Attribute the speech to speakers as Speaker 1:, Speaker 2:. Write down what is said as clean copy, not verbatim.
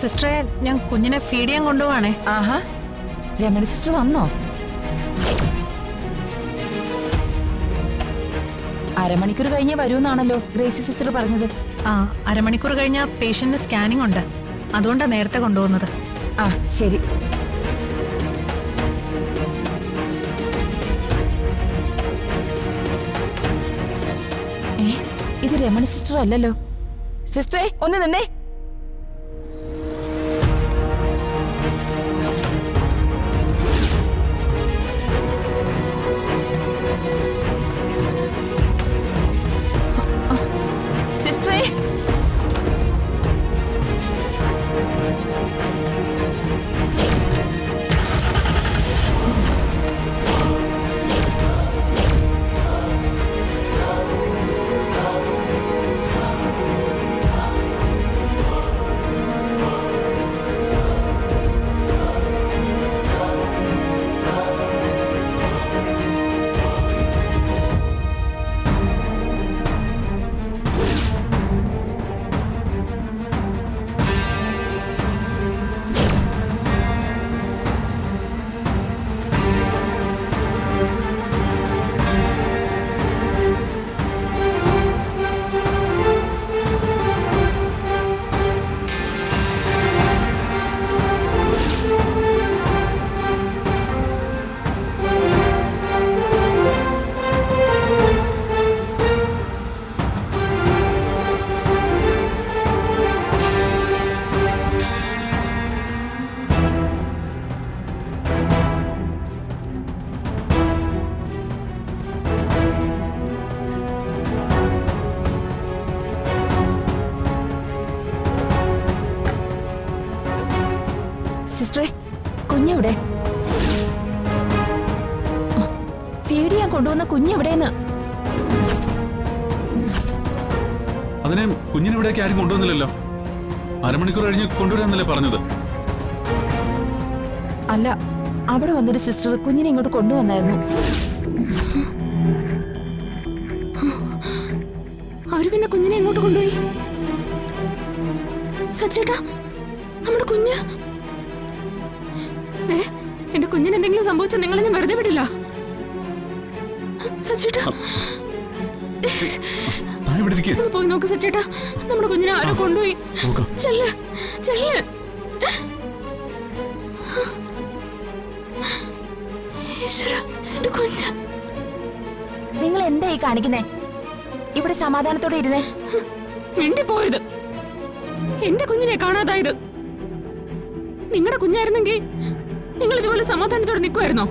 Speaker 1: സിസ്റ്ററെ, ഞാൻ കുഞ്ഞിനെ ഫീഡ് ചെയ്യാൻ കൊണ്ടുപോവാണേ.
Speaker 2: ആഹാ, രമണി സിസ്റ്റർ വന്നോ? അരമണിക്കൂർ കഴിഞ്ഞേ വരൂന്നാണല്ലോ ഗ്രേസി സിസ്റ്റർ പറഞ്ഞത്.
Speaker 1: ആ, അരമണിക്കൂർ കഴിഞ്ഞ പേഷ്യന്റിന് സ്കാനിംഗ് ഉണ്ട്, അതുകൊണ്ടാണ് നേരത്തെ കൊണ്ടുപോകുന്നത്.
Speaker 2: ആ ശരി. ഇത് രമണി സിസ്റ്റർ അല്ലല്ലോ. സിസ്റ്ററെ ഒന്ന് നിന്നേ. സിസ്റ്ററെ, സിസ്റ്ററെ, കുഞ്ഞെവിടെ? ഫീഡ് ചെയ്യാൻ കൊണ്ടുവന്ന കുഞ്ഞെവിടെയെന്ന്?
Speaker 3: അതിനെ കുഞ്ഞിനിവിടേക്ക് ആരും കൊണ്ടുവന്നില്ലല്ലോ. അരമണിക്കൂർ കഴിഞ്ഞ് കൊണ്ടുവരാന്നല്ലേ പറഞ്ഞത്?
Speaker 2: അല്ല, അവിടെ വന്നൊരു സിസ്റ്റർ കുഞ്ഞിനെ ഇങ്ങോട്ട് കൊണ്ടുവന്നായിരുന്നു.
Speaker 4: അവര് പിന്നെ കുഞ്ഞിനെ ഇങ്ങോട്ട് കൊണ്ടുപോയി. സച്ചേട്ടാ, നമ്മുടെ കുഞ്ഞ്, എന്റെ കുഞ്ഞിന് എന്തെങ്കിലും സംഭവിച്ചാൽ നിങ്ങളെ ഞാൻ വെറുതെ വിടില്ല. സച്ചേട്ടാ, ഒന്ന് പോയി നോക്ക് സച്ചേട്ടാ, നമ്മുടെ കുഞ്ഞിനെ ആരോ കൊണ്ടുപോയി. ചെല്ല് ചെല്ല്. എന്റെ കുഞ്ഞ്.
Speaker 2: നിങ്ങൾ എന്തായി കാണിക്കുന്നേ? ഇവിടെ സമാധാനത്തോടെ ഇരുന്നേ.
Speaker 4: മിണ്ടിപ്പോയത്. എന്റെ കുഞ്ഞിനെ കാണാതായത്. നിങ്ങളുടെ കുഞ്ഞായിരുന്നെങ്കിൽ നിങ്ങൾ ഇതുപോലെ സമാധാനത്തോടെ നിൽക്കുമായിരുന്നോ?